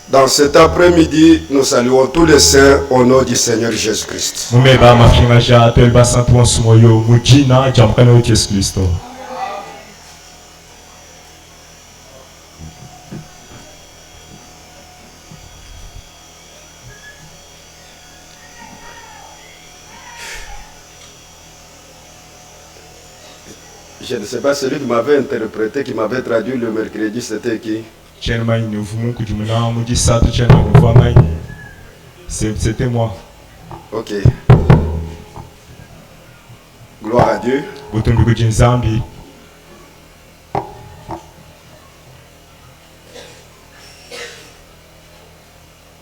Dans cet après-midi, nous saluons tous les saints au nom du Seigneur Jésus-Christ. Je ne sais pas, celui qui m'avait interprété, qui m'avait traduit le mercredi, c'était qui? C'était moi. Ok. Gloire à Dieu.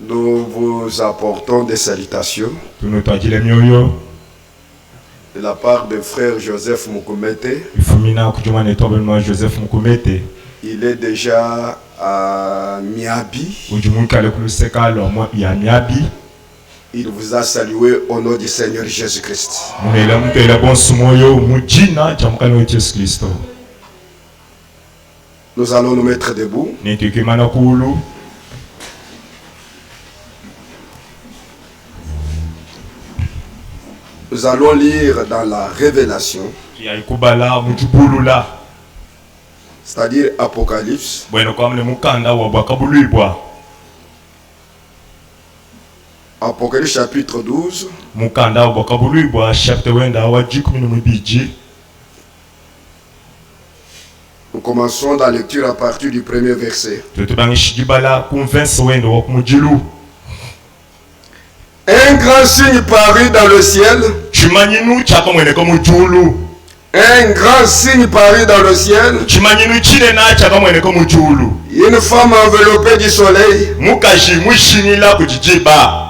Nous vous apportons des salutations de la part de frère Joseph Mukumete. Il est déjà à Miabi. Il vous a salué au nom du Seigneur Jésus-Christ. Nous allons nous mettre debout. Nous allons lire dans la Révélation, c'est-à-dire Apocalypse, Apocalypse chapitre 12, nous commençons la lecture à partir du premier verset. Un grand signe parut dans le ciel. Un grand signe parut dans le ciel. Une femme enveloppée du soleil.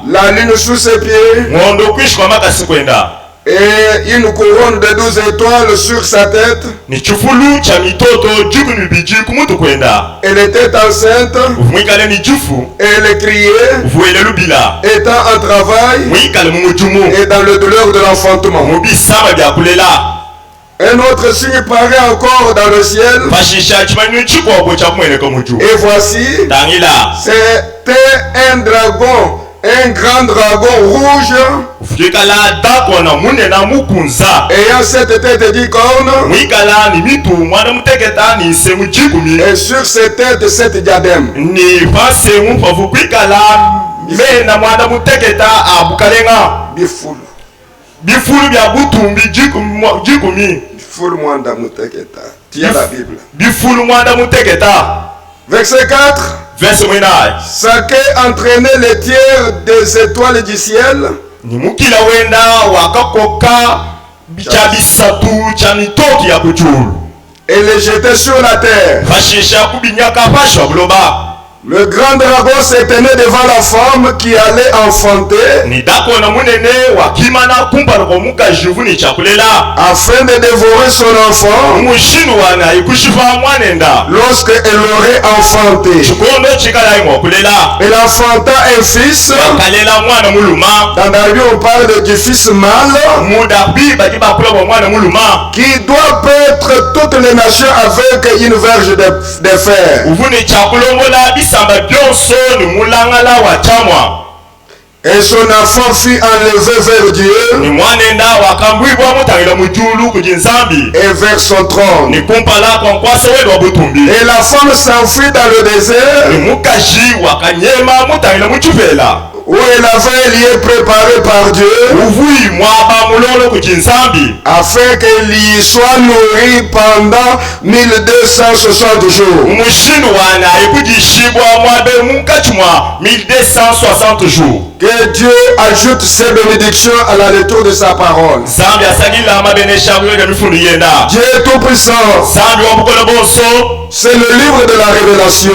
La lune sous ses pieds. Et une couronne de 12 étoiles sur sa tête. Elle était enceinte. Et elle criait, étant en travail et dans le douleur de l'enfantement. Un autre signe paraît encore dans le ciel. Et voici, c'était un dragon. Un grand dragon rouge ayant 7 têtes et 10 cornes, et sur ses têtes 7 diadèmes. Tu as la Bible. Verset 4. Saké entraînait les tiers des étoiles du ciel. Et les jetait sur la terre. Le grand dragon s'éteignait devant la femme qui allait enfanter, afin de dévorer son enfant lorsqu'elle l'aurait enfanté. Elle enfanta un fils. Dans la Bible on parle du fils mâle qui doit paître toutes les nations avec une verge de fer. Et son enfant fut enlevé vers Dieu et vers son trône. Et la femme s'enfuit dans le désert où elle avait un lieu préparé par Dieu afin qu'elle y soit nourrie pendant 1260 jours. Que Dieu ajoute ses bénédictions à la lecture de sa parole. Dieu est tout puissant. C'est le livre de la Révélation.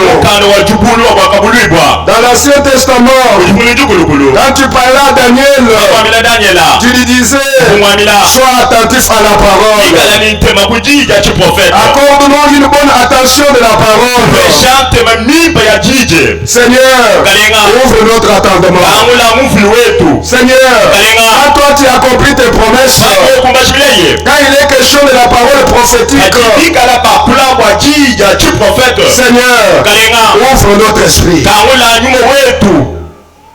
Dans l'Ancien Testament, quand tu parlais à Daniel, tu lui disais, sois attentif à la parole. Accorde-nous une bonne attention de la parole. Seigneur, ouvre notre attendement. Seigneur, quand toi tu as compris tes promesses, quand il est question de la parole prophétique, Seigneur, ouvre notre esprit.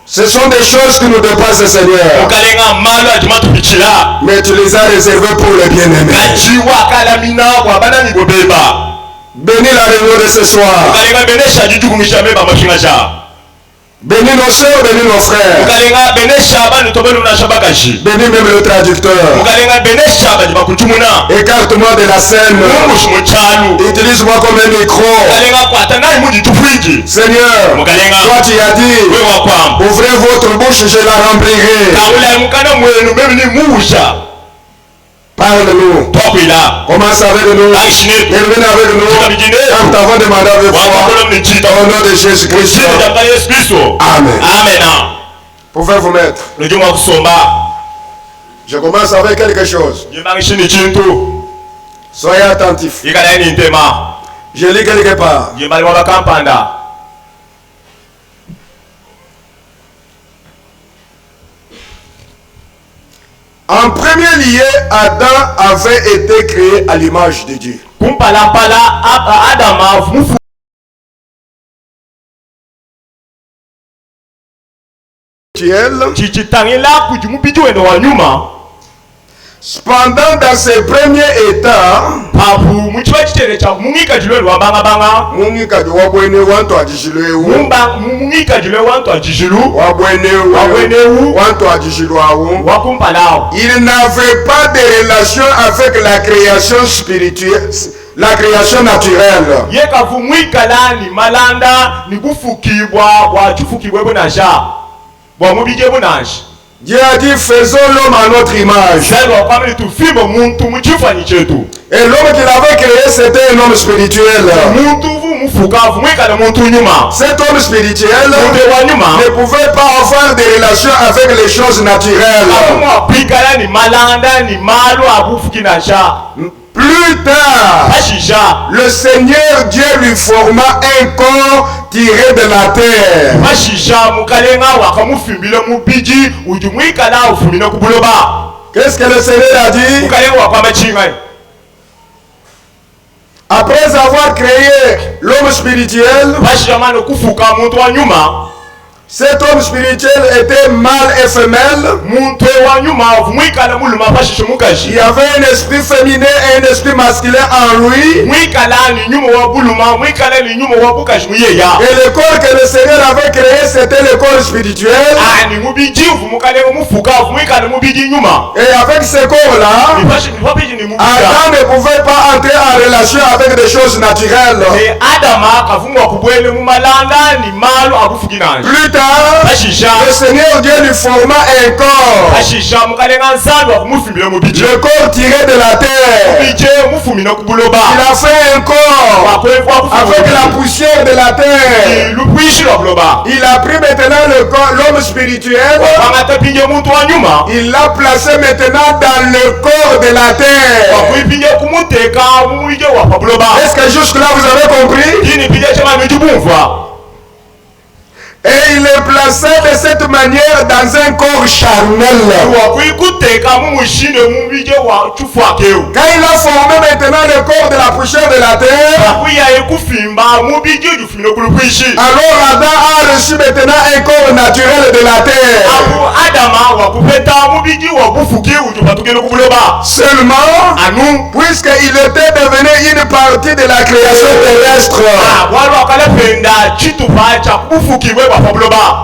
Ce sont des choses qui nous dépassent, Seigneur. Mais tu les as réservées pour les bien-aimés. Bénis la réunion de ce soir. Bénis nos soeurs, bénis nos frères. Bénis même le traducteur. Écarte-moi de la scène. Utilise-moi comme un micro. Seigneur, toi tu as dit, ouvrez votre bouche, je la remplirai. Parle-nous. Commence avec nous. Termine avec nous. Quand t'avons demandé avec toi. Au nom de Jésus-Christ. Amen. Amen. Pouvez vous mettre. Je commence avec quelque chose. Soyez attentifs. Je lis quelque part. En premier lieu, Adam avait été créé à l'image de Dieu. Cependant, dans ses premiers états, il n'avait pas de relation avec la création spirituelle, la création naturelle. Dieu a dit, faisons l'homme à notre image. Et l'homme qu'il avait créé, c'était un homme spirituel. Cet homme spirituel ne pouvait pas avoir des relations avec les choses naturelles. Plus tard, le Seigneur Dieu lui forma un corps tiré de la terre. Qu'est-ce que le Seigneur a dit? Après avoir créé l'homme spirituel, cet homme spirituel était mâle et femelle. Il y avait un esprit féminin et un esprit masculin en lui. Et le corps que le Seigneur avait créé, c'était le corps spirituel. Et avec ce corps-là, Adam ne pouvait pas entrer en relation avec des choses naturelles. Plus tard, le Seigneur Dieu lui forma un corps. Le corps tiré de la terre. Il a fait un corps avec la poussière de la terre. Il a pris maintenant l'homme spirituel. Il l'a placé maintenant dans le corps de la terre. Est-ce que jusque-là vous avez compris? Et il est placé de cette manière dans un corps charnel. Quand il a formé maintenant le corps de la poussière de la terre, alors Adam a reçu maintenant un corps naturel de la terre. Seulement, puisqu'il était devenu une partie de la création terrestre,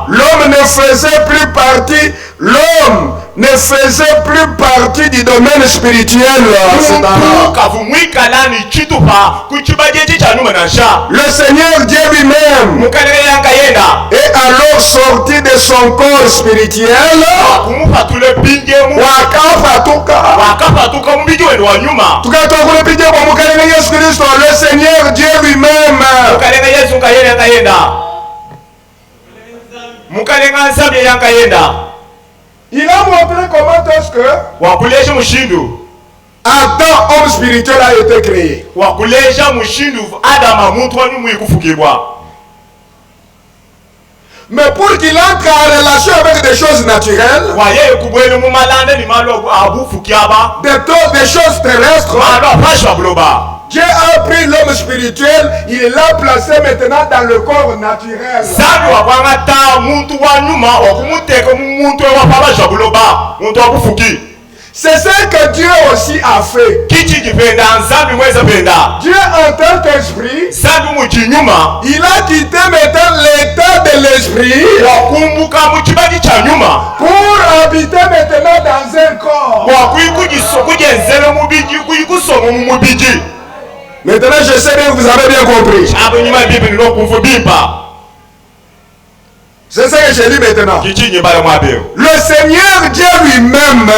l'homme ne faisait plus partie. L'homme ne faisait plus partie du domaine spirituel. Le Seigneur Dieu lui-même est alors sorti de son corps spirituel. Le Seigneur Dieu lui-même il a montré comment est-ce que Adam, homme spirituel, a été créé. Mais pour qu'il entre en relation avec des choses naturelles, des choses terrestres, Dieu a pris l'homme spirituel, il l'a placé maintenant dans le corps naturel. C'est ce que Dieu aussi a fait. Dieu en tant qu'esprit, il a quitté maintenant l'état de l'esprit pour habiter maintenant dans un corps. Maintenant, je sais bien que vous avez bien compris. C'est ça que je dis maintenant. Le Seigneur Dieu lui-même,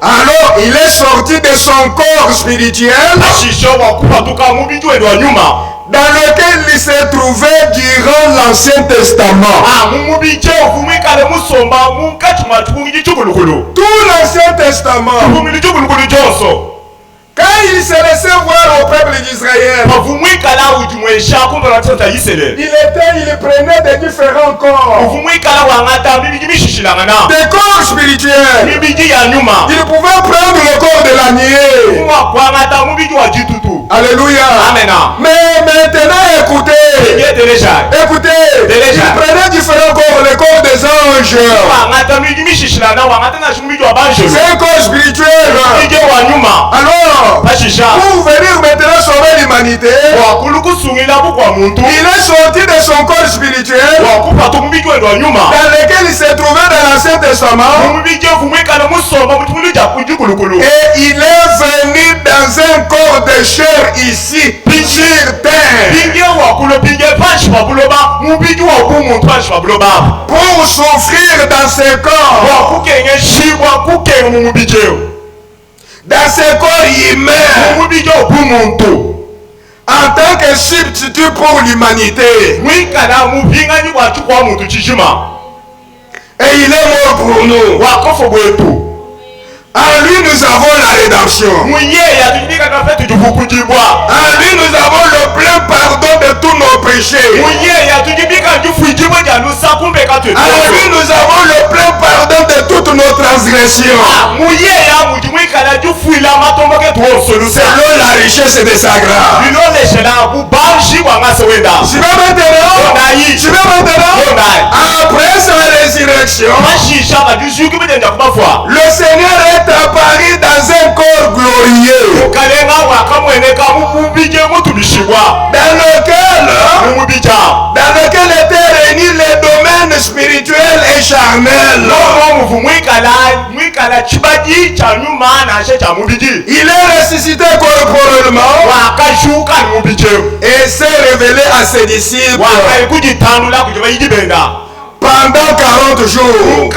alors il est sorti de son corps spirituel dans lequel il s'est trouvé durant l'Ancien Testament. Tout l'Ancien Testament. Quand il se laissait voir au peuple d'Israël, il prenait des différents corps, des corps spirituels. Il pouvait prendre le corps de l'agneau. Alléluia. Amen. Mais maintenant, écoutez, il prenait différents corps, le corps des anges. C'est un corps spirituel. Alors, pour venir maintenant sauver l'humanité, il est sorti de son corps spirituel dans lequel il s'est trouvé dans l'Ancien Testament, et il est venu dans un corps de chair ici sur terre pour souffrir dans ce corps, dans ce corps humain, en tant que substitut pour l'humanité. Et il est mort pour nous. En lui nous avons la rédemption. En lui nous avons le plein pardon de tous nos péchés. En lui nous avons le plein pardon de toutes nos transgressions. Selon la richesse de sa grâce. Après sa résurrection, le Seigneur est apparu dans un corps glorieux, dans lequel étaient réunis les domaines spirituels et charnels. Il est ressuscité corporellement et s'est révélé à ses disciples pendant 40 jours,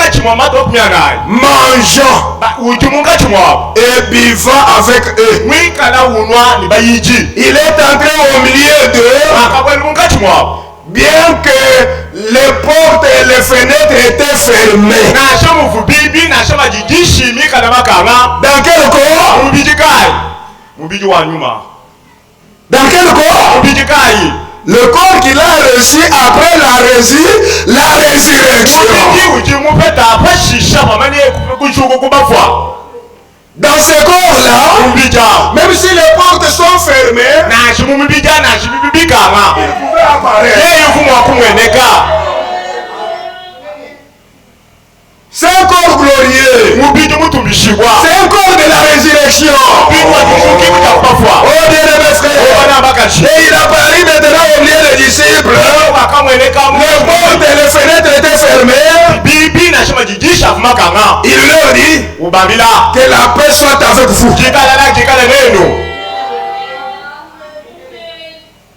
mangeant et buvant avec eux. Il est entré au milieu d'eux, bien que les portes et les fenêtres étaient fermées. Dans quel corps? Dans quel corps? Le corps qu'il a reçu après la résurrection. Dans ce corps-là, même si les portes sont fermées, il pouvait apparaître. C'est un corps glorieux. C'est un corps de la résurrection. Oh bien-aimés frères. Et il apparaît maintenant au milieu des disciples. Les portes et les fenêtres étaient fermées. Il leur dit que la paix soit avec vous.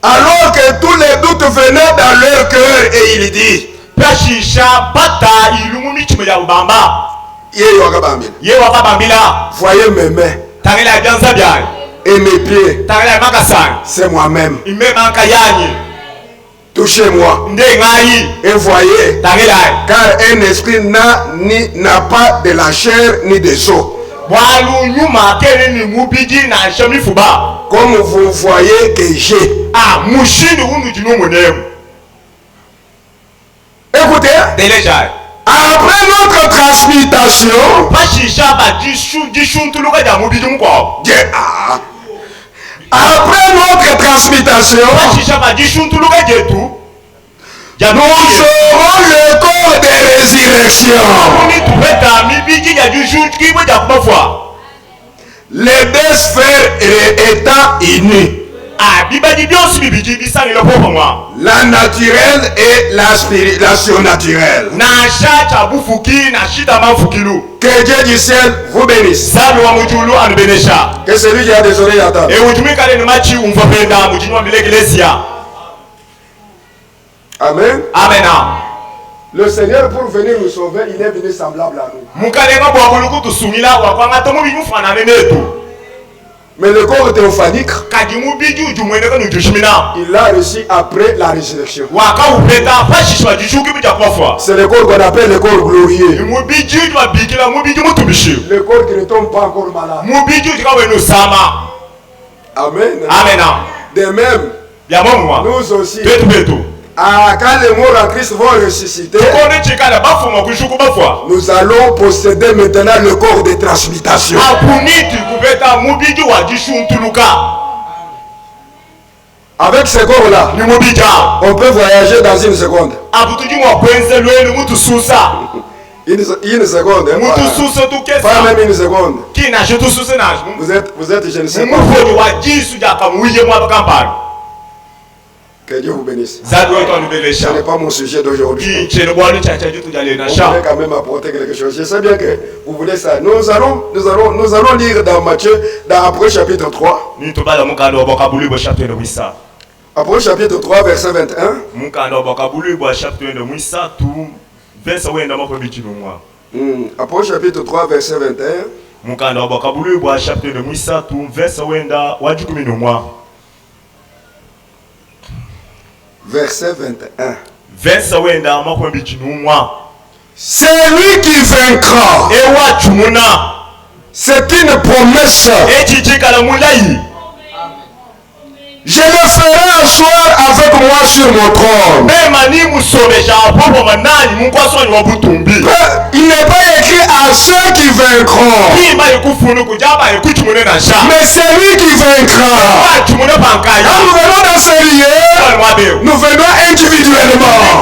Alors que tous les doutes venaient dans leur cœur, et il dit, voyez mes mains et mes pieds, c'est moi-même. Touchez-moi et voyez, car un esprit n'a pas de la chair ni des os. Comme vous voyez que j'ai. Écoutez, après notre transmutation, Dieu a Après notre transmutation, nous aurons le corps de résurrection. Les deux sphères étant unis. La naturelle et la surnaturelle. Que Dieu du ciel vous bénisse. Que celui qui a des oreilles attend. Amen. Amen. Le Seigneur, pour venir nous sauver, il est venu semblable à nous. Mais le corps théophanique, il l'a reçu après la résurrection. C'est le corps qu'on appelle le corps glorieux. Le corps qui ne tombe pas encore malade. Amen. Amen. De même, nous aussi, quand les morts en Christ vont ressusciter, nous allons posséder maintenant le corps de transmutation. Avec ce corps-là, on peut voyager dans une seconde. Une seconde, pas même une seconde. Vous êtes, je ne sais pas. Que Dieu vous bénisse. Ce n'est pas mon sujet d'aujourd'hui. Je voulais quand même apporter quelque chose. Je sais bien que vous voulez ça. Nous allons lire dans Matthieu, dans Apôtres chapitre 3. Apôtres chapitre 3, verset 21. Apôtres chapitre 3, verset 21. Verset 21. C'est lui qui vaincra. C'est une promesse. Je le ferai asseoir avec moi sur mon trône. Il n'est pas écrit à ceux qui vaincront. Mais c'est lui qui vaincra. Quand nous venons dans ce lieu, nous venons individuellement.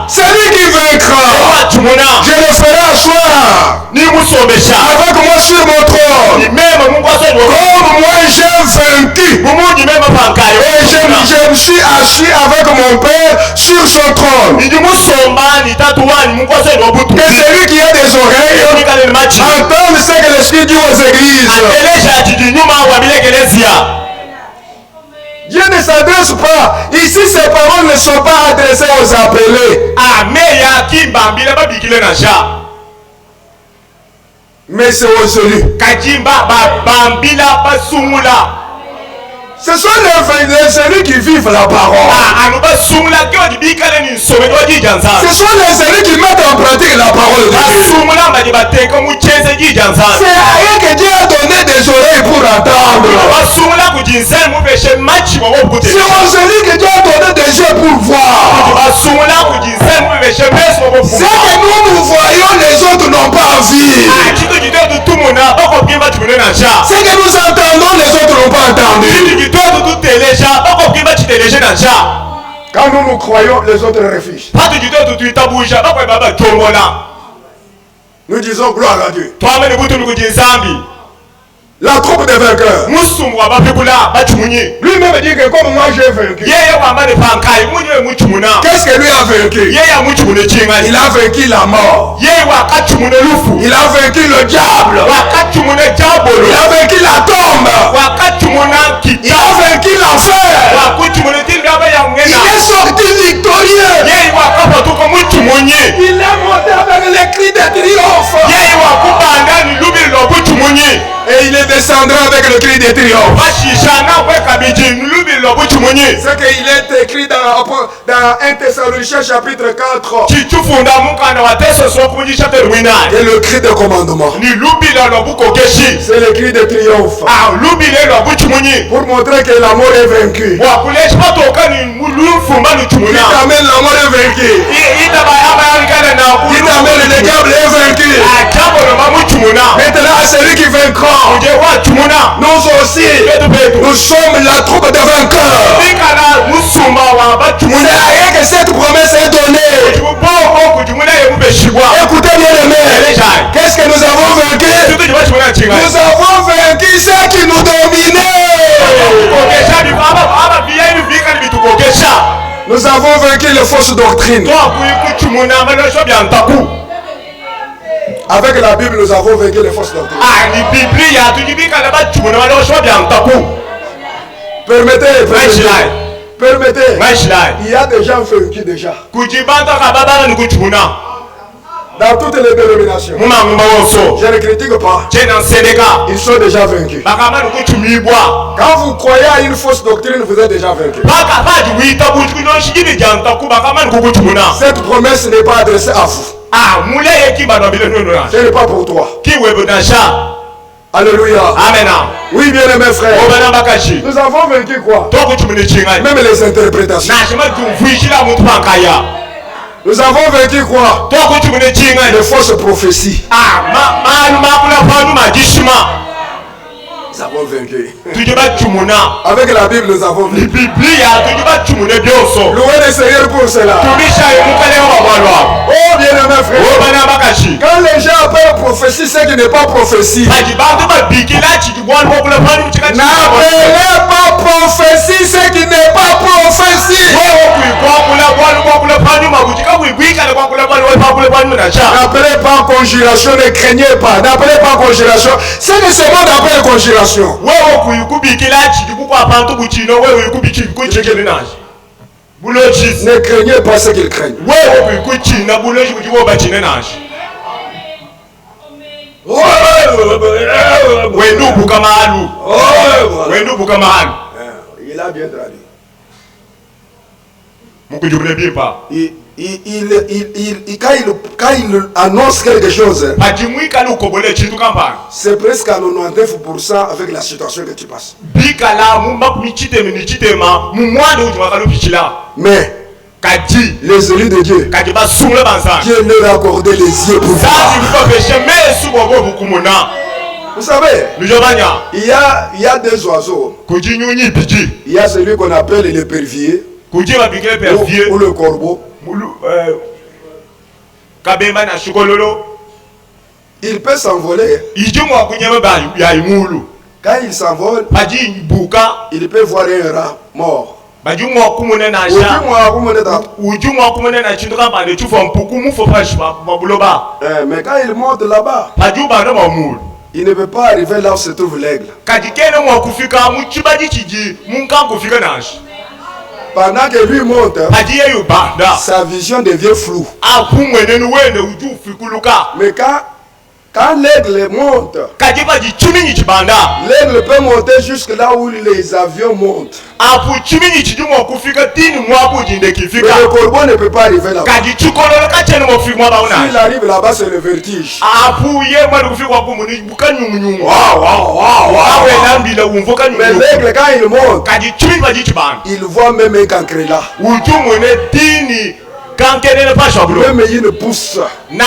C'est lui qui vaincra. Je le ferai asseoir avec moi sur mon trône. Comme moi j'ai vaincu. Et je me suis assis avec mon Père sur son trône. Que celui qui a des oreilles entende ce que l'Esprit dit aux églises. Dieu ne s'adresse pas. Ici, ces paroles ne sont pas adressées aux appelés. Mais c'est aux élus. Ce sont les élus qui vivent la parole. Ce sont les élus qui mettent en pratique la parole de Dieu. C'est à eux que Dieu a donné des oreilles pour entendre. C'est aux élus que Dieu a donné des yeux pour voir. Ce que nous voyons, les autres n'ont pas envie. Ce que nous entendons, les autres n'ont pas entendu. Quand nous croyons, les autres réfléchissent. Nous disons gloire à Dieu. La troupe des vainqueurs. Lui-même dit que comme moi j'ai vaincu. Qu'est-ce que lui a vaincu? Il a vaincu la mort. Il a vaincu le diable. Il a vaincu la tombe. Il a vaincu l'enfer. Il est sorti victorieux. Il est monté avec les cris de triomphe. Et il est descendu avec le cri de triomphe. C'est qu'il est écrit dans 1 Thessaloniciens chapitre 4. Et le cri de commandement. C'est le cri de triomphe. Pour montrer que la mort est vaincue. Il t'amène la mort est vaincue. Il t'amène le diable est vaincu. Maintenant à celui qui vaincra. Nous aussi, nous sommes la troupe de vainqueurs. C'est à rien que cette promesse est donnée. Écoutez bien les mères. Qu'est-ce que nous avons vaincu? Nous avons vaincu ceux qui nous dominaient. Nous avons vaincu les fausses doctrines. Avec la Bible, nous avons vaincu les fausses doctrines. Permettez. Il y a des gens vaincus déjà. Dans toutes les dénominations. Je ne critique pas. Ils sont déjà vaincus. Quand vous croyez à une fausse doctrine, vous êtes déjà vaincu. Cette promesse n'est pas adressée à vous. Ce n'est pas pour toi. Alléluia. Amen. Oui, bien aimé frère. Nous avons vaincu quoi? Même les interprétations. Nous avons vaincu quoi? Les fausses prophéties. Nous avons vaincu. Avec la Bible, nous avons vaincu. Louez le Seigneur pour cela. Oh, bien aimé frère. Quand les gens appellent prophétie, c'est qui n'est pas prophétie. N'appelez pas prophétie, c'est qui n'est pas prophétie. N'appelez pas conjuration, ne craignez pas. N'appelez pas conjuration. C'est que ce monde appelle conjuration. Ne craignez pas ce qu'ils craignent. Il a bien traduit. Quand il annonce quelque chose, c'est presque à 99% avec la situation que tu passes. Mais les élus de Dieu, Dieu leur a accordé les yeux pour voir. Vous savez, il y a deux oiseaux. Il y a celui qu'on appelle l'épervier ou le corbeau. Il peut s'envoler. Quand il s'envole, il peut voir un rat mort. Mais quand il monte là-bas, il ne peut pas arriver là où se trouve l'aigle. Pendant que lui monte, sa vision devient floue. Mais quand l'aigle monte, l'aigle peut monter jusque là où les avions montent. Mais le corbeau ne peut pas arriver là-bas. S'il arrive là-bas, c'est le vertige. Mais l'aigle, quand il monte, il voit même un cancréla. Même une pousse. Il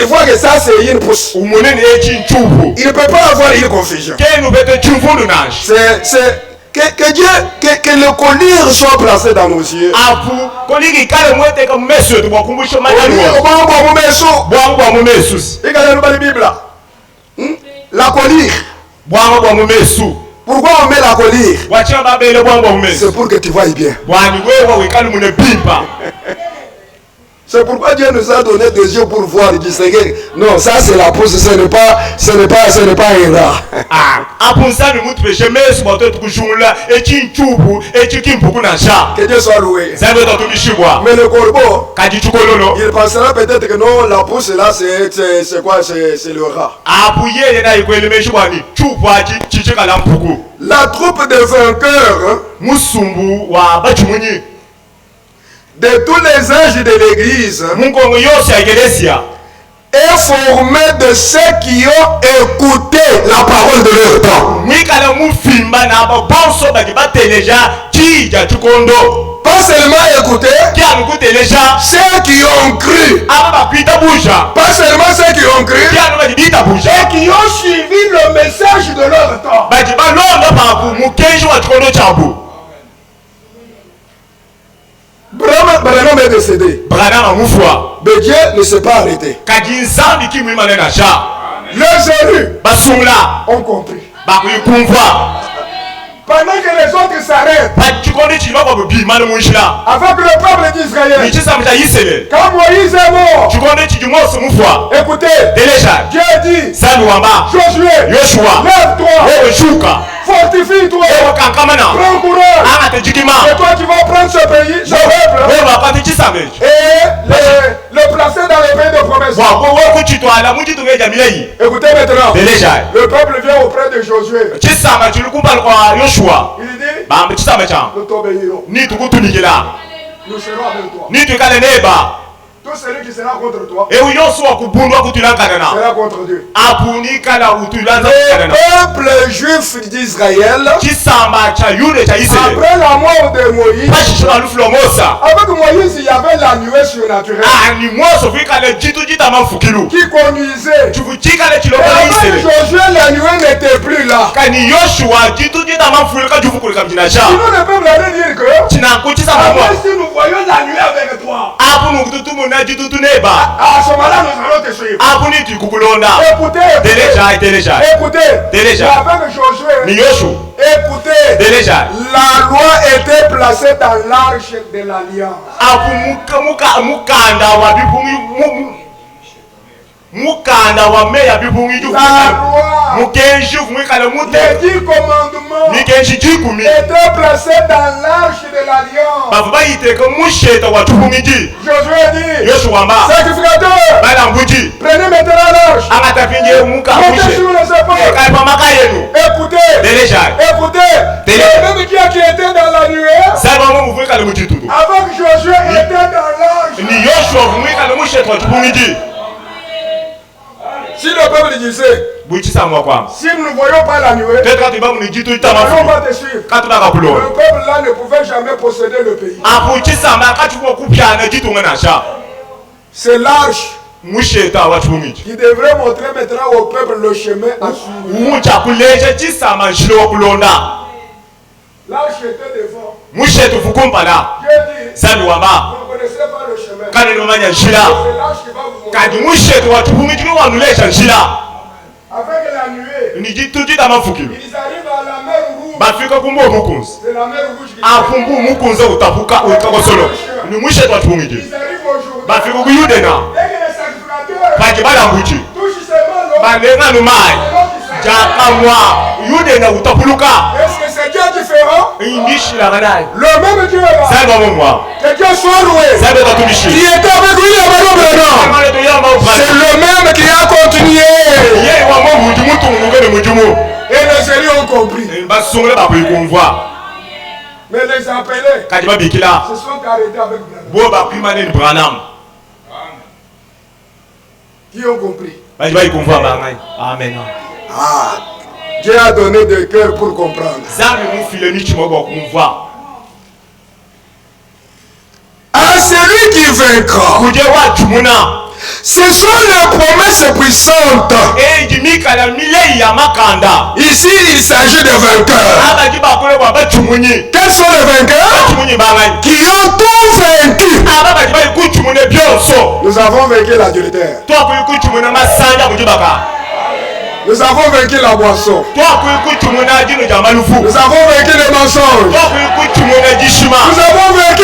voit que ça c'est une pousse. Il ne peut pas avoir une confusion. Que Dieu, que le collier soit placé dans nos yeux. La collier. Pourquoi on met la collier? C'est pour que tu voyes bien. C'est pourquoi Dieu nous a donné des yeux pour voir et distinguer. Non, ça c'est la pousse, ce n'est pas un rat. Que Dieu soit loué. Mais le corbeau, il pensera peut-être que non, la pousse là c'est quoi? C'est le rat. La troupe des vainqueurs, de tous les anges de l'église, est formé de ceux qui ont écouté la parole de leur temps. Parce seulement écouté ceux qui ont cru, pas seulement ceux qui ont cru et qui ont suivi le message de leur temps. Branham est décédé. Mais Dieu ne s'est pas arrêté. Les élus ont compris. Pendant que les autres s'arrêtent avec le peuple d'Israël, quand Moïse est mort, écoutez, Dieu dit, Josué, lève-toi, fortifie-toi, prends courage, et toi tu vas prendre ce pays, ce peuple, et le placer dans le pays de promesse. Écoutez maintenant, le peuple vient auprès de Josué. Il dit, nous t'obéirons. Nous serons avec toi. Tout celui qui sera contre toi sera contre Dieu. Le peuple juif d'Israël, après la mort de Moïse, avec Moïse il y avait la nuée surnaturelle qui conduisait. Et avec Josué la nuée n'était plus là. Sinon le peuple allait dire que après si nous voyons la nuée avec toi, à ce moment-là, nous allons te suivre. Écoutez, avec Josué, écoutez, la loi était placée dans l'arche de l'alliance. Mukanda wa meya bibungi ju mukenji kumwikala mute les 10 commandements mikenji jikumi étaient placés dans l'arche de l'alliance. Bava yiteka musheta wa tubumiji Josué dit Yoshua sacrificateur bala mbuji prenez maintenant l'arche angatapinje muka mushe kaipa makayenu. Écoutez, le même Dieu qui était dans la nuée avec Josué était dans l'arche. Ni Yoshua kumwikala musheta wa tubumiji. Si le peuple disait, si nous ne voyons pas la nuée, nous ne voyons pas te suivre. Le peuple là ne pouvait jamais posséder le pays. C'est l'arche qui devrait montrer maintenant au peuple le chemin à suivre. L'arche était devant. Dieu dit, vous ne connaissez pas le chemin. C'est l'arche qui va vous montrer. Avec la nuée, ils arrivent à la mer Rouge. C'est la mer Rouge qui ils arrivent aujourd'hui. Dès que les sacrificateurs touchent seulement l'eau, est-ce que c'est Dieu différent? Le même Dieu là, que Dieu soit loué, qui était avec lui c'est le même qui a continué. Et les élus ont compris. Mais les appelés se sont arrêtés avec Branham. Qui ont compris? Amen. Ah, Dieu a donné des cœurs pour comprendre. À celui qui vaincra, ce sont les promesses puissantes. Ici, il s'agit de vainqueurs. Quels sont les vainqueurs? Qui ont tout vaincu. Nous avons vaincu l'adultère. Nous avons vaincu la boisson. Nous avons vaincu les mensonges. Nous avons vaincu.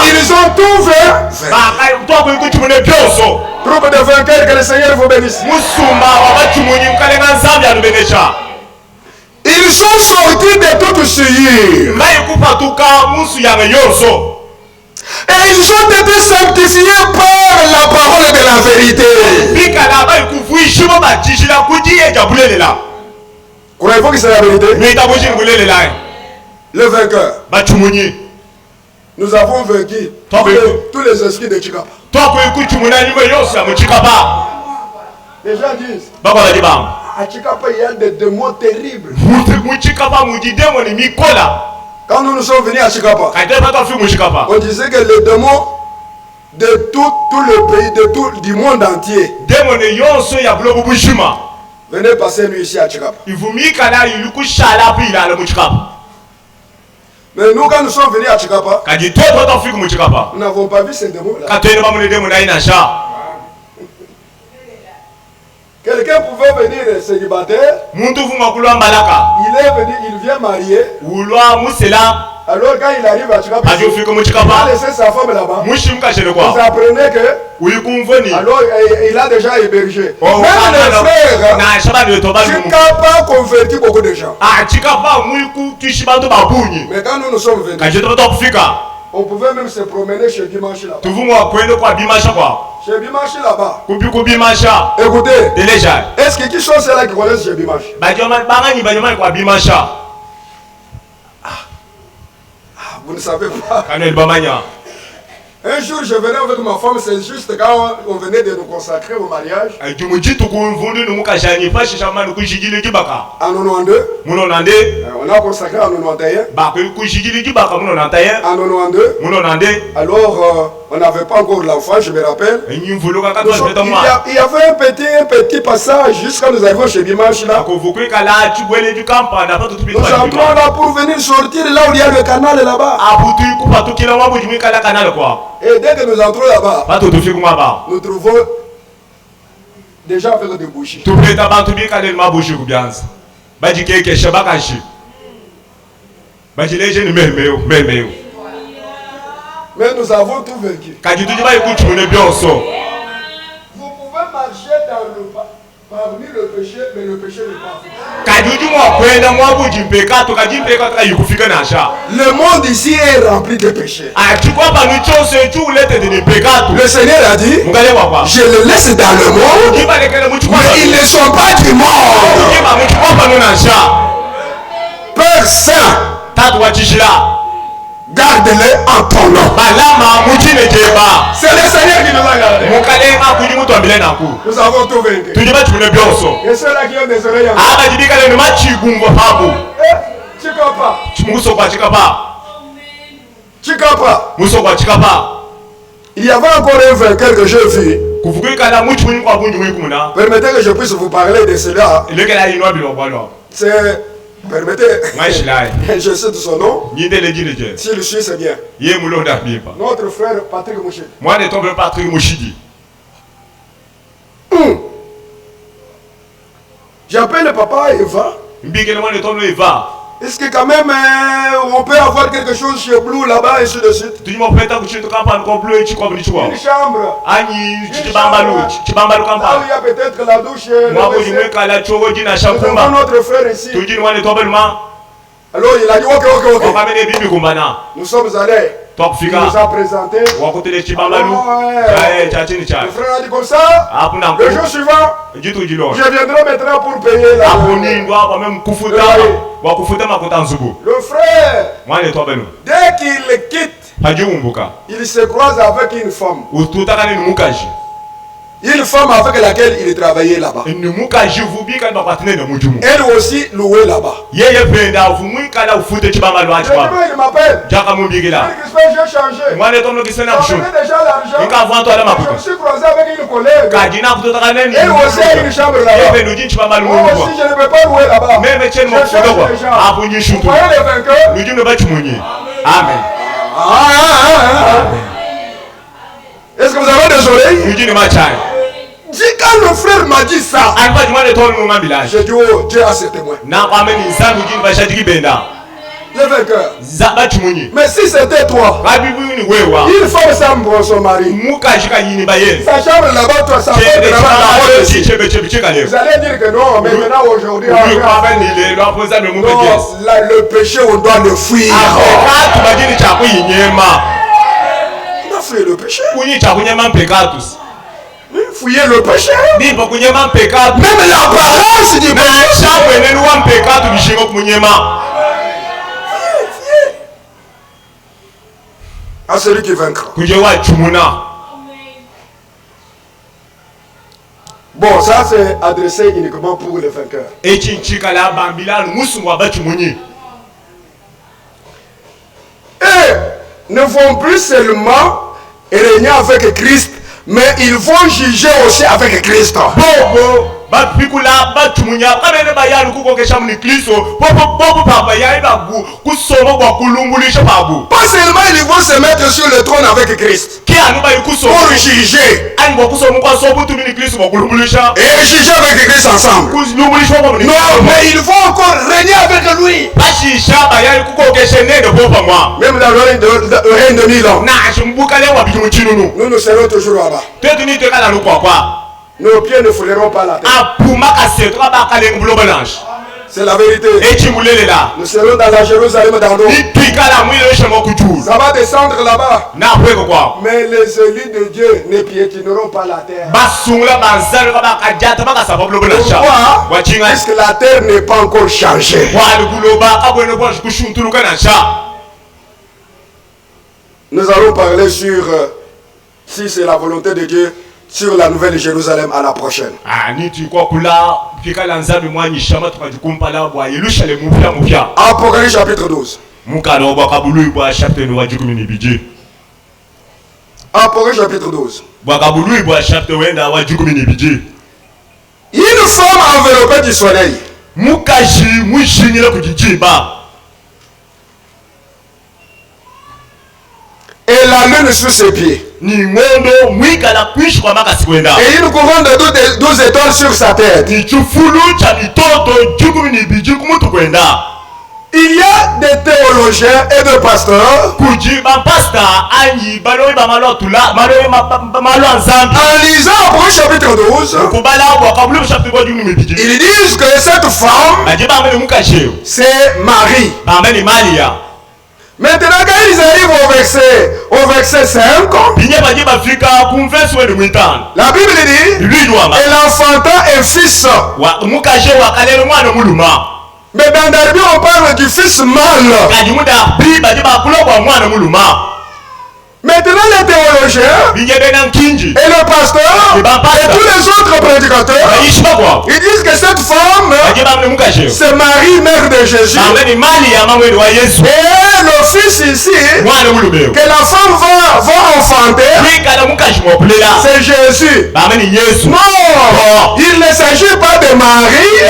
Ils ont tout vaincu. Troupe de vainqueurs, que le Seigneur vous bénisse. Ils sont sortis de toute souillure. Et ils ont été sanctifiés par la parole de la vérité. Croyez-vous que c'est la vérité? Le vainqueur. Nous avons vaincu tous les esprits de Chikapa. Les gens disent, à Chikapa il y a des démons terribles. Quand nous sommes venus à Chikapa, on disait que les démons de tout le pays, du monde entier, venaient passer lui ici à Chikapa. Mais nous, quand nous sommes venus à Chikapa, nous n'avons pas vu ces démons-là. Quelqu'un pouvait venir célibataire. Il est venu, il vient marier. Alors quand il arrive à Chikapa, il a laissé sa femme là-bas. Vous apprenez que alors il a déjà hébergé. Même les frères, Chikapa convertit beaucoup de gens. Mais quand nous sommes venus, on pouvait même se promener chez Bimachi là-bas. Chez Bimachi là-bas. Écoutez, est-ce que qui sont ceux-là qui connaissent chez Bimachi? Vous ne savez pas. Un jour, je venais avec ma femme, c'est juste quand on venait de nous consacrer au mariage. En 92, on a consacré en 91. En 92, alors on n'avait pas encore l'enfant, je me rappelle. Il y avait un petit passage jusqu'à nous arrivons chez Bimachi là. Nous entrons là pour venir sortir là où il y a le canal là-bas. Et dès que nous entrons là-bas, nous trouvons des gens avec des bougies. Mais nous avons tout vaincu. Vous pouvez marcher parmi le péché, mais le péché n'est pas. Le monde ici est rempli de péchés. Le Seigneur a dit, je les laisse dans le monde, mais ils ne sont pas du monde. Père Saint, garde-les en ton nom. C'est le Seigneur qui nous a gardés. Nous avons tout vaincu. Et ceux-là qui ont des oreilles en Chikapa. Il y avait encore un vainqueur que j'ai vu. Permettez que je puisse vous parler de cela. C'est... Permettez, je cite son nom. S'il le suit, c'est bien. Notre frère Patrick Mouchidi. J'appelle le papa Eva. Est-ce que quand même on peut avoir quelque chose chez Blue là-bas et ainsi de suite? Une chambre. Là où il y a peut-être la douche. Nous avons notre frère ici. Alors il a dit ok. Nous sommes allés. Il nous a présenté. Le frère a dit comme ça. Le jour suivant, je viendrai maintenant pour payer la. Le frère, dès qu'il quitte, il se croise avec une femme. Une femme avec laquelle il travaillait là-bas. Elle aussi louait là-bas. Il m'appelle. J'ai changé. J'avais déjà l'argent. Je me suis croisé avec une collègue. Elle aussi a une chambre là-bas. Moi aussi, je ne peux pas louer là-bas. Je change les gens. Vous voyez les vainqueurs? Amen. Est-ce que vous avez des oreilles? Dis quand le frère m'a dit ça, j'ai dit oh Dieu a ses témoins. Le vainqueur. Mais si c'était toi, une femme sans son mari, sa chambre là-bas, toi ça fait de là-bas. Vous allez dire que non, maintenant aujourd'hui, le péché on doit le fuir. On a fui le péché. Fouiller le péché. Même l'apparence du péché. À celui qui vaincra. Bon, ça c'est adressé uniquement pour les vainqueurs. ne vont plus seulement régner avec Christ, mais ils vont juger aussi avec Christ. bapikula batumunya kabene bayali kukokesha mu Kristo popo papa yayi bagu kusoma kwa kulungulisha babu. Pas seulement ils vont se mettre sur le trône avec Christ Qui a nous bayi kusoma pour juger ani kwa kusoma kwa sobu tu mu Kristo kwa kulungulisha et juger avec Christ ensemble. kulungulisha kwa mu. Non, mais ils vont encore régner avec lui. Bashisha bayali kukokesha nende popa mwa. Même dans le règne de 1000 ans. Na shimbukale wa bijumu chinunu. Nous serons toujours là-bas. Tetuni te kala lu kwa. Nos pieds ne fouleront pas la terre. C'est la vérité. Nous serons dans la Jérusalem d'Ando. Ça va descendre là-bas. Mais les élus de Dieu ne piétineront pas la terre. Pourquoi? Parce que la terre n'est pas encore changée. Nous allons parler sur si c'est la volonté de Dieu, sur la nouvelle Jérusalem à la prochaine. Apocalypse chapitre 12. Apocalypse chapitre 12. Une femme enveloppée du soleil. Et la lune sous ses pieds. Et une couronne de 12 étoiles sur sa tête. Il y a des théologiens et des pasteurs. En lisant Apocalypse chapitre 12, ils disent que cette femme, c'est Marie. Maintenant, quand ils arrivent au verset 5, la Bible dit, elle enfanta un fils. Mais dans Darby, on parle du fils mâle. Maintenant, les théologiens et le pasteur et tous les autres prédicateurs, ils disent que cette femme, c'est Marie, mère de Jésus. Et le fils ici, que la femme va enfanter, c'est Jésus. Non, il ne s'agit pas de Marie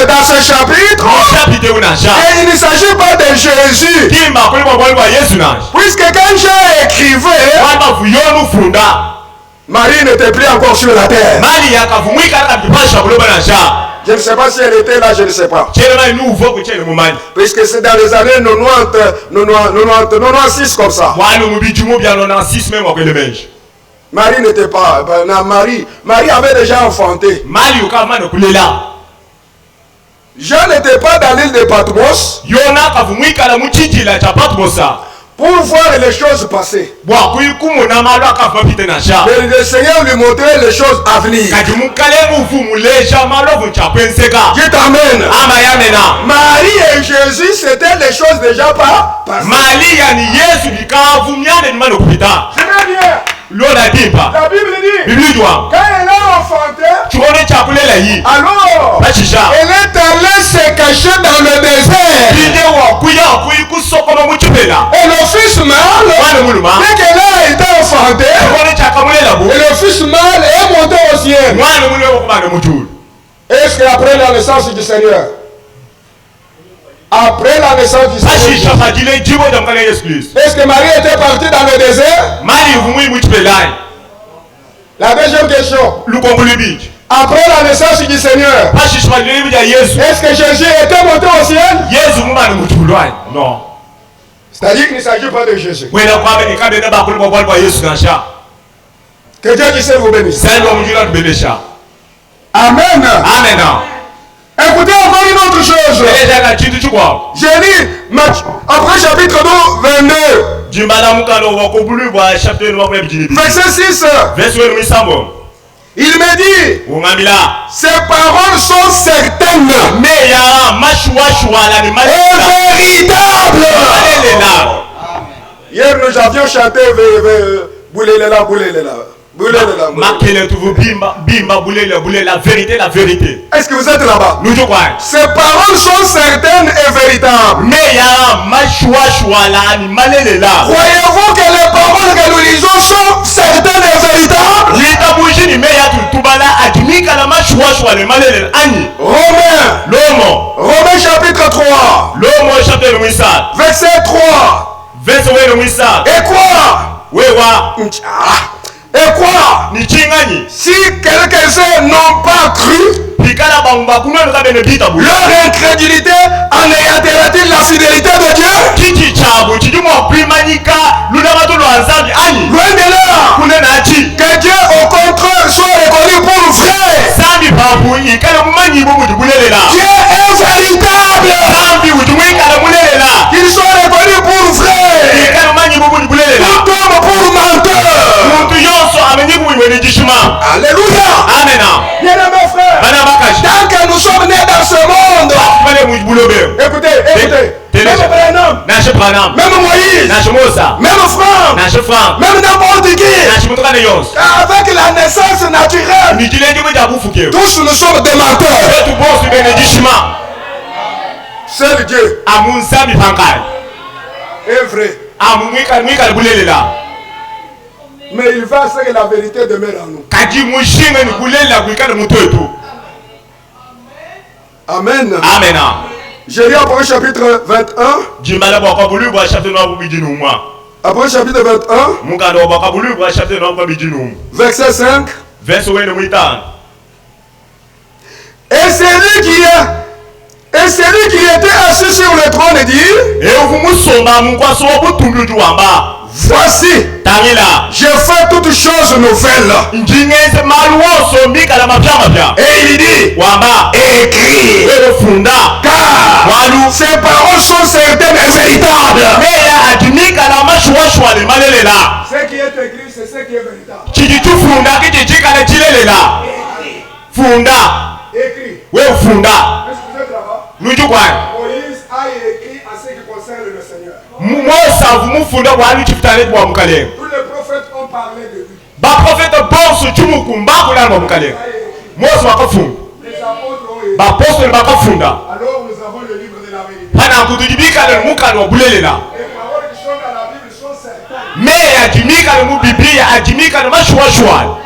dans ce chapitre. Et il ne s'agit pas de Jésus. Puisque quand j'ai écrivé, Marie n'était plus encore sur la terre. Je ne sais pas si elle était là, je ne sais pas. Puisque c'est dans les années 96 comme ça. Marie n'était pas. Marie avait déjà enfanté. Jean n'était pas dans l'île de Patmos pour voir les choses passer. Mais le Seigneur lui montrait les choses à venir. Dieu t'amène. Marie et Jésus, c'était les choses déjà pas passées. La Bible dit, quand elle a enfanté, alors elle est allée se cacher dans le désert. Et le fils mâle, dès qu'elle a été enfantée, et le fils mâle est monté au ciel. Est-ce qu'après la naissance du Seigneur, après la naissance du Seigneur, est-ce que Marie était partie dans le désert? La deuxième question. Après la naissance du Seigneur, est-ce que Jésus était monté au ciel? Non. C'est-à-dire qu'il ne s'agit pas de Jésus. Que Dieu du ciel vous bénisse. Amen. Amen. Écoutez encore une autre chose. J'ai dit, après chapitre 22, verset 6, il me dit, ces paroles sont certaines et véritables. Hier, nous avions chanté Boulélela, Boulélela. makele tuvu bimba bimba boulele la vérité Est-ce que vous êtes là-bas? nous je crois Ces paroles sont certaines et véritables. mais ya machwa la ni malele la Croyez-vous que les paroles que nous lisons sont certaines et véritables? lita bouji ni meya tubala adimika la machwa le malele ani Romains chapitre 3 Lomo chapitre 8 verset 3. verset 8 Et quoi? wewa Et quoi? ni chingani Si quelques-uns n'ont pas cru, pikala bamba kunano kabene bita bu leur incrédulité anéantira-t-il la fidélité de Dieu? kiti chabu chidimo primanyika lunamato lo anzabi ani Loin de là, kunena chi que Dieu au contraire soit reconnu pour vrai. sambi babu ikala mumanyi bo mudibulela Dieu est véritable. sambi udimwikala mulela Qu'il soit reconnu pour vrai. ikala mumanyi bo mudibulela Tout homme pour menteur. muntu yonso amenyi kuiwene jishima Alléluia. amena Bien-aimés frères, bana bakashi tant que nous sommes nés dans ce monde, bale mudibulobe écoutez, même Branham, nashe pranam même Moïse, nashe Mosa même Franck, nashe Frank même n'importe qui, nashe mutokane yonso avec la naissance naturelle, nikilengi bweja bufuke tous nous sommes des menteurs. wetu bosi bene jishima Seul Dieu amunsambi pankali est vrai. amumwikala bulelela Mais il va à ce que la vérité demeure en nous. kadi mushinga ni kulela kuikala mutu wetu Amen. amena Jérémie après chapitre 21. jimbala bwaka bulu bwa chapitre no bubijinu mwa Après chapitre 21, mukanda bwaka bulu bwa chapitre no bubijinu verset 5. verse wene mwitano Et celui qui était assis sur le trône dit, evumusomba munkwaso wobutumbi tuwamba voici, tangila je fais toutes choses nouvelles. njingeze maluwoso mbikala mapya Et il dit, wamba écris, wefunda car walu ces paroles sont certaines et véritables. meya adimikala mashuwashwale malelela Ce qui est écrit, c'est ce qui est véritable. chidi tufunda kiti chikale chilelela funda Écrit. wefunda Est-ce que vous êtes là-bas? nujukwani Moïse a écrit en ce qui concerne le Seigneur. mosavu mufunda bwali chifutane bwa mukalenga Tous les prophètes ont parlé de lui. baprofete bonso chumukumba kulana bwa mukalenga mose bakafunda Les apôtres ont écrit. bapostoli bakafunda Alors nous avons le livre de la vérité. pana nkutujibikale mukali wa bulelela Les paroles qui sont dans la Bible sont certaines. meya ajimikale mu biblia ajimikale mashuwashwale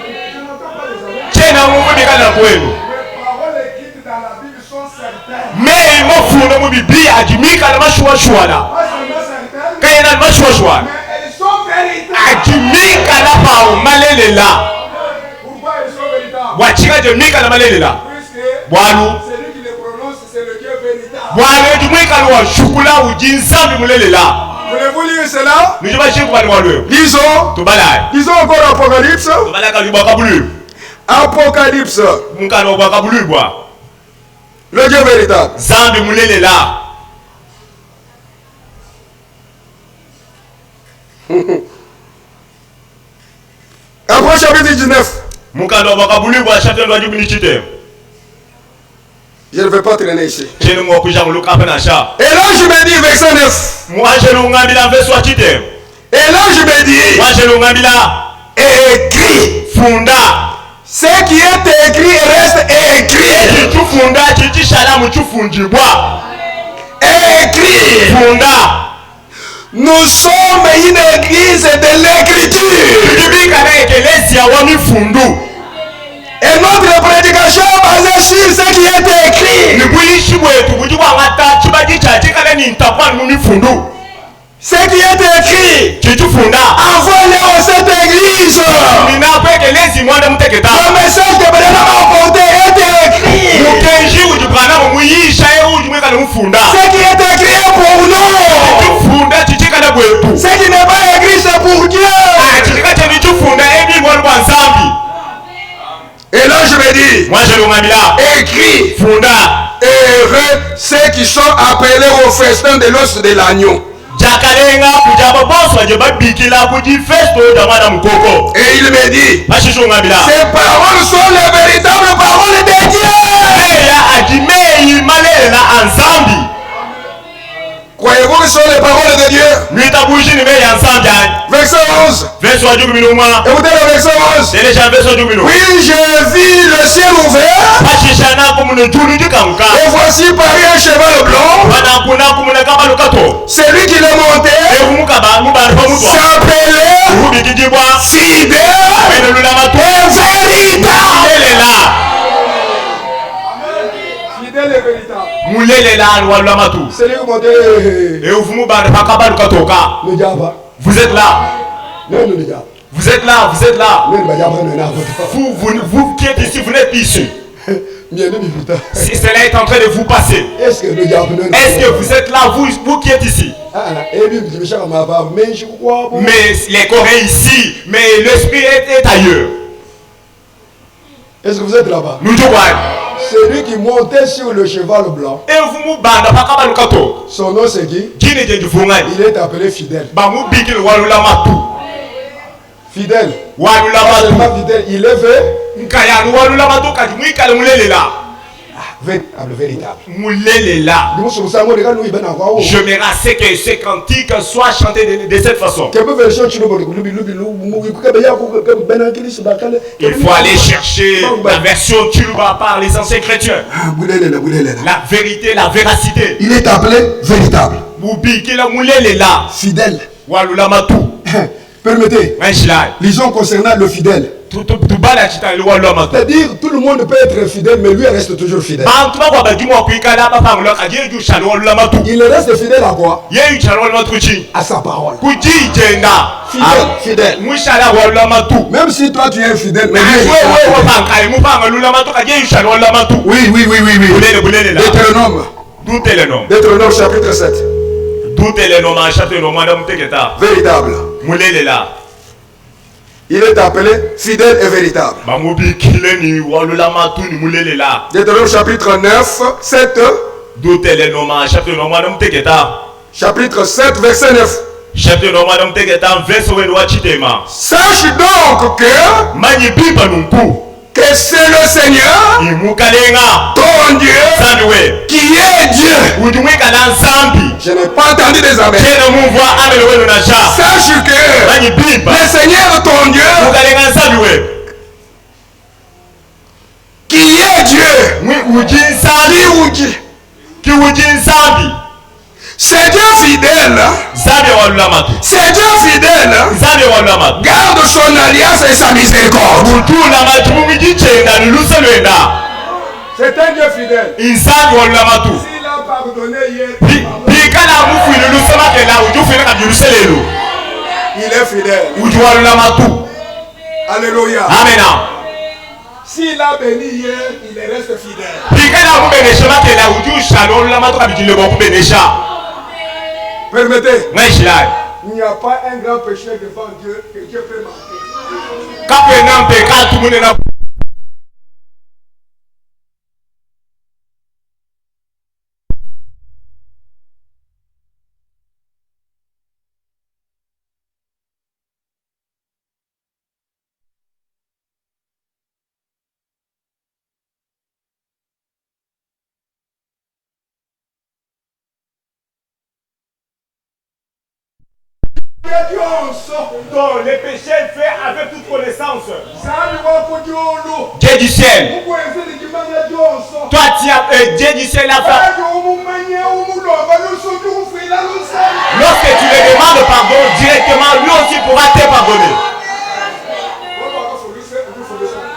Je n'entends pas les amis. chena mumubikale kwenu Les paroles écrites dans la Bible sont certaines. meya imofunda mu biblia ajimikale mashuwashwala Pas seulement certaines, kayena mashuwashwala mais elles sont véritables. ajimikala pawo malelela Pourquoi elles sont véritables? bwachika jimikala malelela Puisque bwalu celui qui les prononce, c'est le Dieu véritable. bwalu ejimwikale wa shukula ujinsambi mulelela Voulez-vous lire cela? nijo bashikubali walwewo Lisons. tubalayi Lisons encore Apocalypse. tubalaka libwaka bulubu Apocalypse. mukali wa bwaka bulubwa Le Dieu véritable. zambi mulelela Après chapitre 19. mukali wa bwaka bulubwa chapitre lwa jibuni chite Je ne vais pas traîner ici. cheni ngokuja mulukape na sha Et là je me dis, verset 9. muanjelu ngambila mveso wa chite Et là je me dis, muanjelu ngambila écrit. funda Ce qui est écrit reste écrit. chitufunda chichishalamu chufundibwa Écrit. funda Nous sommes une église de l'écriture. tujibikala ekelesia wa mifundu Et notre prédication est basée sur ce qui est écrit. nibuyishi bwetu bujibwangata chibaji chachikale nintakwani mu mifundu Ce qui est écrit. chichufunda Envoie-le à cette église. ninakwekelezi mwanda muteketa Le message que Branham a apporté est écrit. mukenji ujibwanamo muyisha ujimwekale mufunda Ce qui est écrit est pour nous. chifunda chichikale bwetu Ce qui n'est pas écrit, c'est pour Dieu. chichika cheni chifunda ebibwali bwa nsambi Et là, je me dis, mwanjelungambila écrit, funda heureux ceux qui sont appelés au festin de l'os de l'agneau. jakalenga kujaba bonso baje babikila kujifesto ja mwana mukoko Et il me dit, bashishungambila ces paroles sont les véritables paroles de Dieu. meya ajimei malelela ansambi Croyez-vous que ce sont les paroles de Dieu? Verset 11. Écoutez le verset 11. Oui, j'ai vu le ciel ouvert. Et voici paru un cheval blanc. Celui qui l'a monté s'appelait Fidèle et véritable. Fidèle et véritable. C'est lui qui montait le diable. Vous êtes là. Non, le diable. Vous êtes là, vous êtes là. Non, le diable, non, Vous qui êtes ici, vous n'êtes ici. Bien aimé, putain. Si cela est en train de vous passer, Est-ce que le diable, non, est-ce que vous êtes là, vous qui êtes ici? Mais les corps est ici, mais l'esprit est ailleurs. Est-ce que vous êtes là-bas? Nous jouons. Celui qui montait sur le cheval blanc. Et vous me bandez pas comme le cateau. Son nom c'est qui? Il est appelé Fidèle. Fidèle. Fidèle. Il est fait. Véritable. Je me rassais que ce cantique soit chanté de cette façon. Il faut aller chercher la version Tuluba par les anciens chrétiens. La vérité, la véracité. Il est appelé véritable. Fidèle. Permettez. Lisons concernant le fidèle. C'est-à-dire, tout le monde peut être fidèle, mais lui reste toujours fidèle. Il reste fidèle à quoi? À sa parole. Fidèle. Même si toi tu es infidèle, mais lui oui. Deutéronome. Deutéronome chapitre 7. Véritable. Il est appelé fidèle et véritable. Deutéronome chapitre 9, 7. Chapitre 7, verset 9. Sache donc que c'est le Seigneur, ton Dieu, qui est Dieu. Je n'ai pas entendu des amens. Sache que le Seigneur, ton Dieu, qui est Dieu, c'est Dieu fidèle. C'est Dieu fidèle. Garde son alliance et sa miséricorde. C'est un Dieu fidèle. S'il a pardonné hier, il est fidèle. Alléluia. Amen. S'il a béni hier, il reste fidèle. Permettez. Il n'y a pas un grand péché devant Dieu que Dieu peut marquer. Donc les péchés faits avec toute connaissance. Dieu du ciel. Toi tu as Dieu du ciel a fait. Lorsque tu lui demandes pardon directement, lui aussi pourra te pardonner.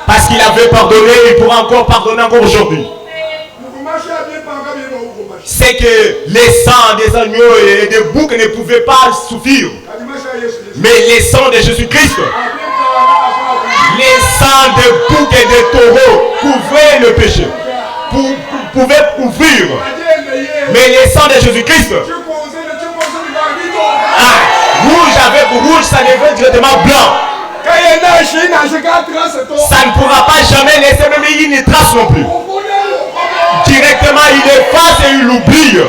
Parce qu'il avait pardonné, il pourra encore pardonner encore aujourd'hui. C'est que les sangs des agneaux et des boucs ne pouvaient pas suffire. Mais les sangs de Jésus-Christ, les sangs de boucs et de taureaux couvraient le péché. Pouvaient couvrir. Mais les sangs de Jésus-Christ, rouge avec rouge, ça devient directement blanc. Ça ne pourra pas jamais laisser même une trace non plus. Directement, il efface et il oublie.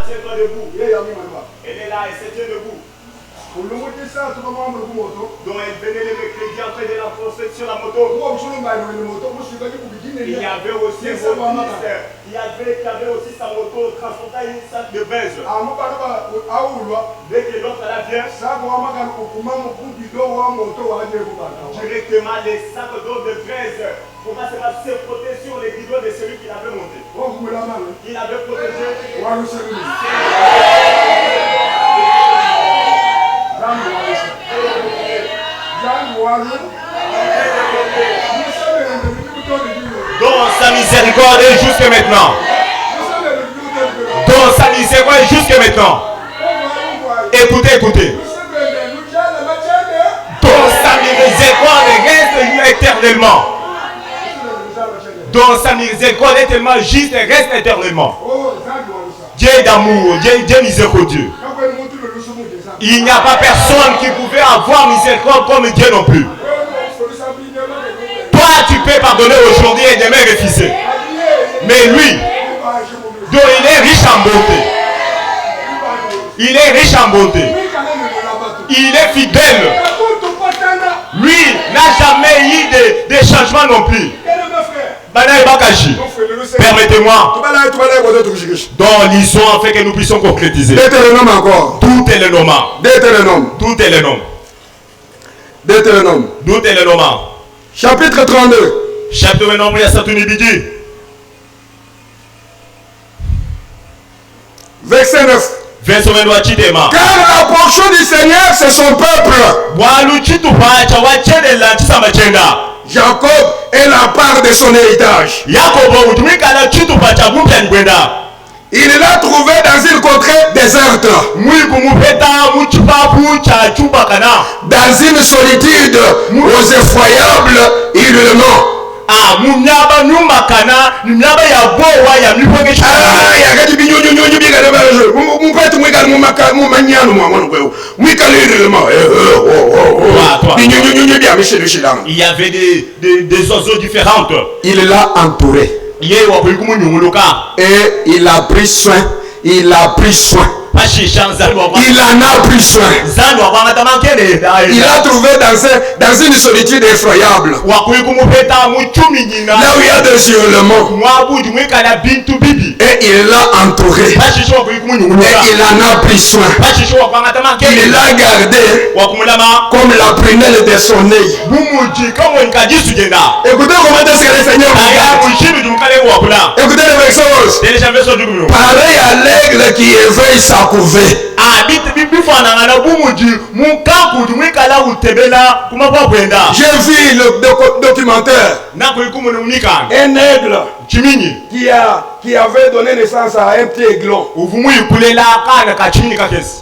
tiens-toi debout. Elle est là, elle se tient debout. Donc elle venait le mercredi en train de la construire sur la moto. Il y avait aussi qui avait aussi sa moto transportant une sac de braise. Dès que l'autre la vient, directement les sacs d'eau de braise commencent à se frotter sur les bidons de celui qui l'avait monté. Il avait protégé. Dans sa miséricorde jusque maintenant. Dans sa miséricorde jusque maintenant. Écoutez, écoutez. Dans sa miséricorde reste éternellement. Dans sa miséricorde est tellement juste et reste éternellement. Dieu d'amour, Dieu miséricordieux. Il n'y a pas personne qui pouvait avoir miséricorde comme Dieu non plus. Toi, tu peux pardonner aujourd'hui et demain refuser. Mais lui, donc il est riche en bonté. Il est riche en bonté. Il est fidèle. Lui n'a jamais eu de changement non plus. Permettez-moi. Donc lisons afin que nous puissions concrétiser. Deutéronome encore. Tout est le nom. Deutéronome. Tout est le nom. Deutéronome. Tout est le nom. Chapitre 32. Chapitre 32, il y a Satouni Bidi. Verset 9. Verset 9. Car la portion du Seigneur, c'est son peuple. Jacob est la part de son héritage. Il l'a trouvé dans une contrée déserte. Dans une solitude aux effroyables hurlements. Il y avait des oiseaux différentes. Il l'a entouré. Et il a pris soin. Il a pris soin. Il en a pris soin. Il a trouvé dans une solitude effroyable. Là où il y a des hurlements. Et il l'a entouré. Et il en a pris soin. Il l'a gardé comme la prunelle de son œil. Écoutez comment est-ce que le Seigneur regarde. Écoutez le verset 11. Pareil à l'aigle qui éveille sa couvée. J'ai vu le documentaire. Un aigle qui avait donné naissance à un petit aiglon.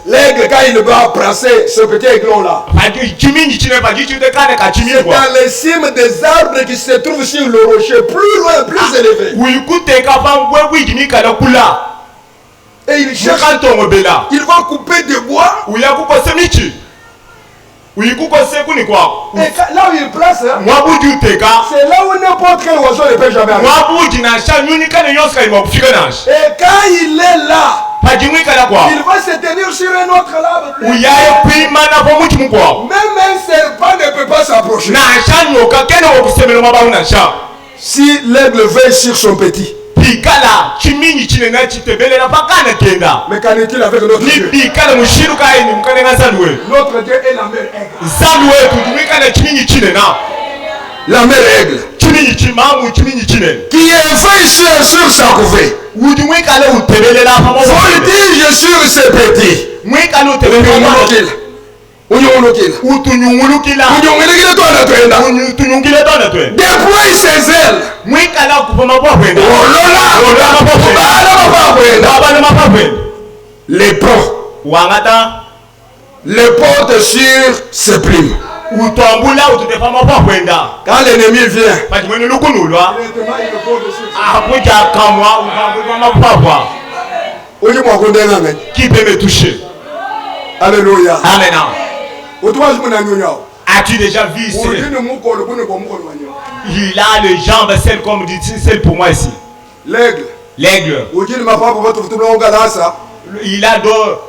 L'aigle, quand il va brasser ce petit aiglon là, c'est dans les cimes des arbres qui se trouvent sur le rocher, plus loin, plus élevé. Et il cherche, il va couper des bois. Et là où il place, c'est là où n'importe quel oiseau ne peut jamais aller. Et quand il est là, il va se tenir sur un autre arbre. Même un serpent ne peut pas s'approcher. Si l'aigle veille sur son petit. Mais qu'en est-il avec notre Dieu? Notre Dieu est la mère aigle. La mère aigle. Qui éveille sur sa couvée. Voltige sur ses petits. Déploie ses ailes. Les ponts. Les portes sur ses plumes. Quand l'ennemi vient, qui peut me toucher? Alléluia. Amen. As-tu déjà vu il a les jambes celles comme dit celles pour moi ici. L'aigle. L'aigle. Il a donc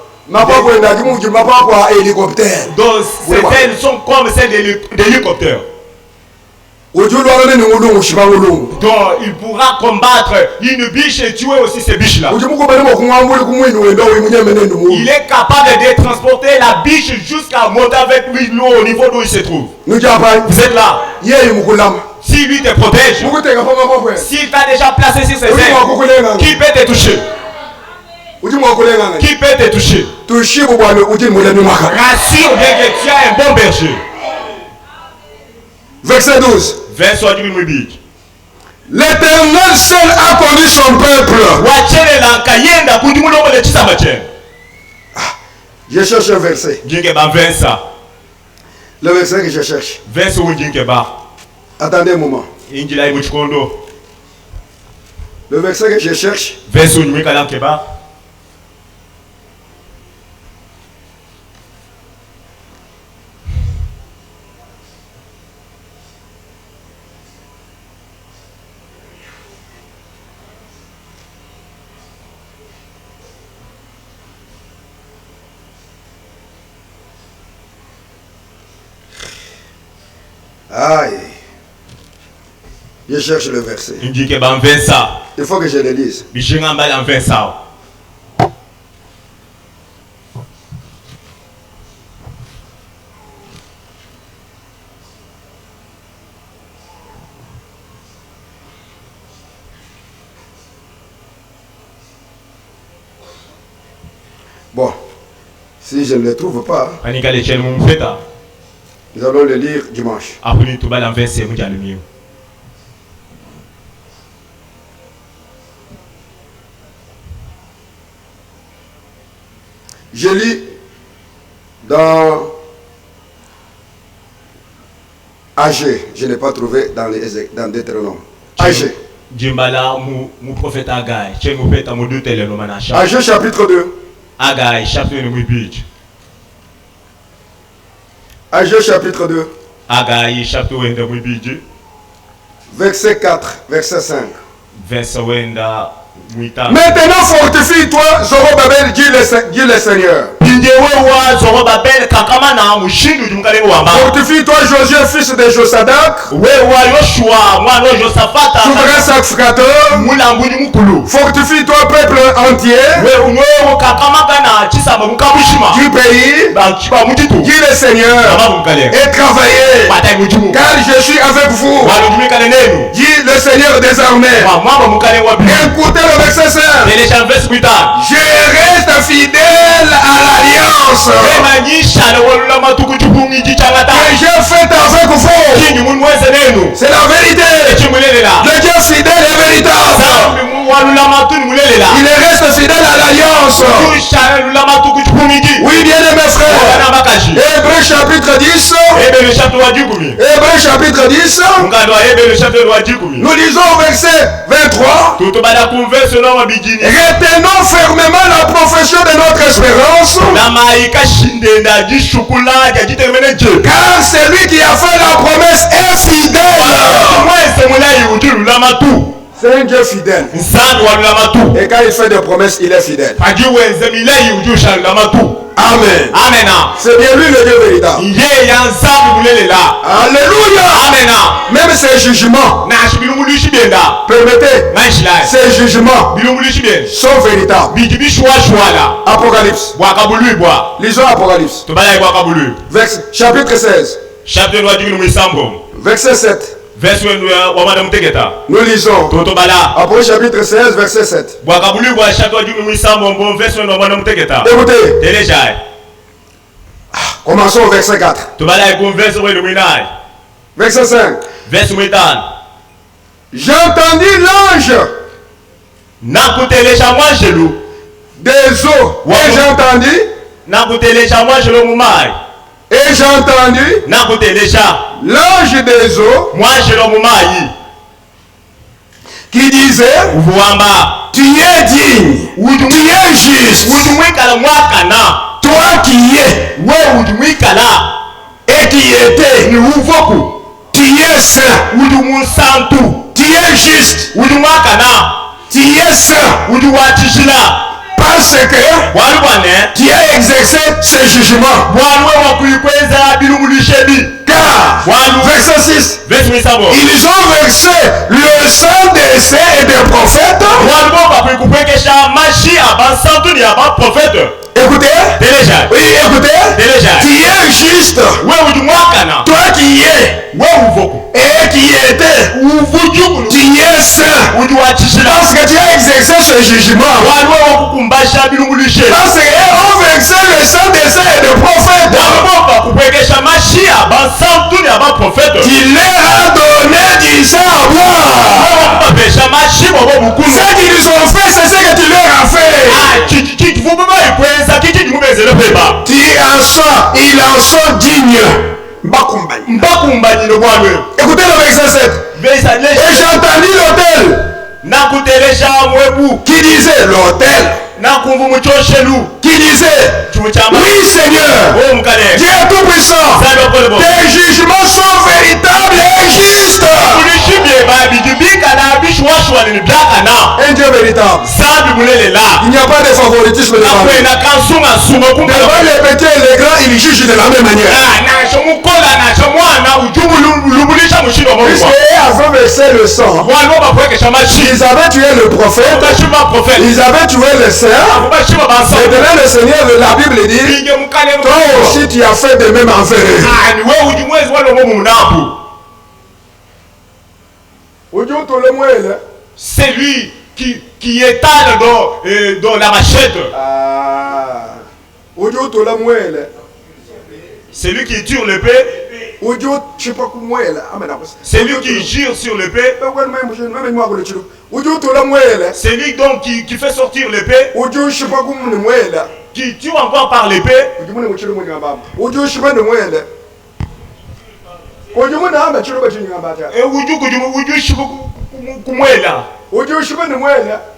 certaines sont comme celles d'hélicoptères. Donc il pourra combattre une biche et tuer aussi ces biches-là. Il est capable de transporter la biche jusqu'à monter avec lui au niveau d'où il se trouve. Vous êtes là. Si lui te protège, s'il t'a déjà placé sur ses ailes, qui peut te toucher? Qui peut te toucher? Rassure bien que tu as un bon berger. Verset 12. L'Éternel seul a conduit son peuple. Je cherche un verset. Le verset que je cherche. Attendez un moment. Le verset que je cherche. Aïe. Je cherche le verset. Il faut que je le lise. Bon, si je ne le trouve pas, nous allons le lire dimanche. Je lis dans AG. Je n'ai pas trouvé dans Deutéronome. AG. AG chapitre 2. AG chapitre 2. Verset 4, verset 5. Maintenant fortifie-toi, Zorobabel, dit le Seigneur. Fortifie-toi, Josué, fils de Josadak. Souverain sacrificateur. Fortifie-toi, peuple entier. Du pays. Dit le Seigneur. Et travaillez. Car je suis avec vous. Dit le Seigneur des armées. Écoutez le verset 5. Je reste fidèle à l'alliance que j'ai faite avec vous. C'est la vérité. Le Dieu fidèle est véritable. Il reste fidèle à l'alliance. Oui, bien aimés frères. Hébreux chapitre 10. Hébreux chapitre 10. Nous lisons au verset 23. Retenons fermement la profession de notre espérance. Car celui qui a fait la promesse est fidèle. C'est un Dieu fidèle. Et quand il fait des promesses, il est fidèle. Amen. C'est bien lui le Dieu véritable. Alléluia. Même ses jugements, permettez, ces jugements sont véritables. Apocalypse. Lisons Apocalypse. Chapitre 16. Verset 7. Nous lisons Apocalypse chapitre 16 verset 7. Écoutez. Commençons au verset 4. Verset 5. J'entendis l'ange des eaux. Et j'entendis l'ange des eaux qui disait tu es digne, tu es juste, toi qui es et qui étais, tu es saint, tu es juste, tu es saint, Parce que tu as exercé ce jugement. Car, verset 6, ils ont versé le sang des saints et des prophètes. Écoutez, oui, écoutez, qui est juste, toi qui es, et qui était, qui est saint, parce que tu as exercé ce jugement, parce qu'ils ont versé le sang des saints et des prophètes, tu leur as donné du sang à boire. Ce qu'ils ont fait, c'est ce que tu leur as fait. Ils en sont dignes. Écoutez le verset 7. Et j'ai entendu l'autel qui disait, l'autel qui disait, oui Seigneur, Dieu tout-puissant, tes jugements sont véritables et justes. Un Dieu véritable. Il n'y a pas de favoritisme devant lui. Devant les petits et les grands, il juge de la même manière. Puisqu'ils avaient versé le sang, ils avaient tué le prophète, ils avaient tué le saint. Maintenant le Seigneur, la Bible dit, toi aussi tu as fait de même envers eux. C'est lui qui étale dans la machette. C'est lui qui tire l'épée. C'est lui qui gire sur l'épée. C'est lui donc qui fait sortir l'épée. Qui tue encore par l'épée.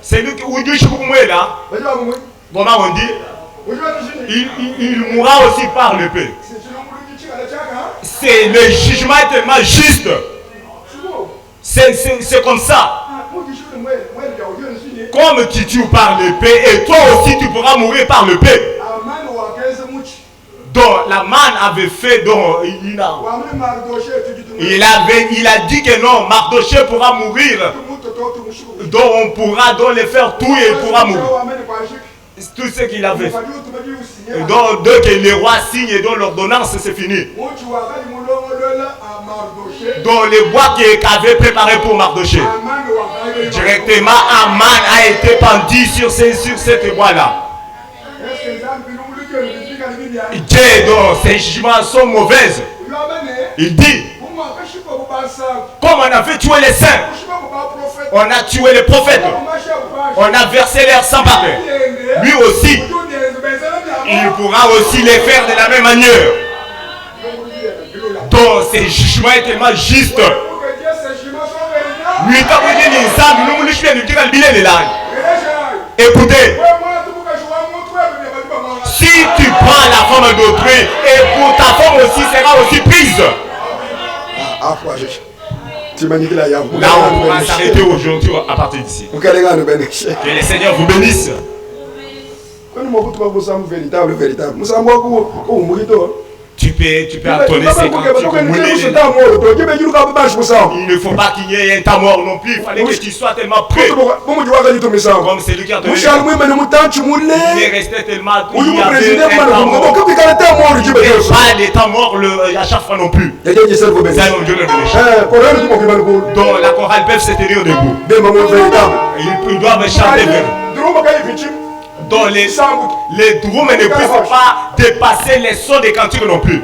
C'est lui qui comment on dit? Il mourra aussi par l'épée. C'est le jugement est tellement juste. C'est comme ça. Comme tu tues par l'épée, et toi aussi tu pourras mourir par l'épée. Donc la manne avait fait, donc il a dit que non, Mardochée pourra mourir. Donc on pourra donc les faire tout et il pourra mourir. Tout ce qu'il avait fait. Donc dès que les rois signent et donc l'ordonnance, c'est fini. Donc les bois qu'avait préparé pour Mardochée. Directement, Aman a été pendu sur cette bois-là. Donc ces jugements sont mauvaises. Il dit, comme on avait tué les saints, on a tué les prophètes, on a versé leur sang par terre. Lui aussi, il pourra aussi les faire de la même manière. Donc ces jugements étaient tellement justes. Écoutez, si tu prends la forme d'autrui, et pour ta forme aussi sera aussi prise. Là, on va s'arrêter aujourd'hui à partir d'ici. Que le Seigneur vous bénisse. Tu peux entonner 50 il ne faut pas qu'il y ait un temps mort non plus. Il fallait que tu sois tellement prêt. Comme c'est lui qui a donné. Il est resté tellement. Il n'y avait pas des temps morts à chaque fois non plus. Donc la chorale peut se tenir debout. Ils doivent chanter vers. Donc les drums ne peuvent pas dépasser les sons des cantiques non plus.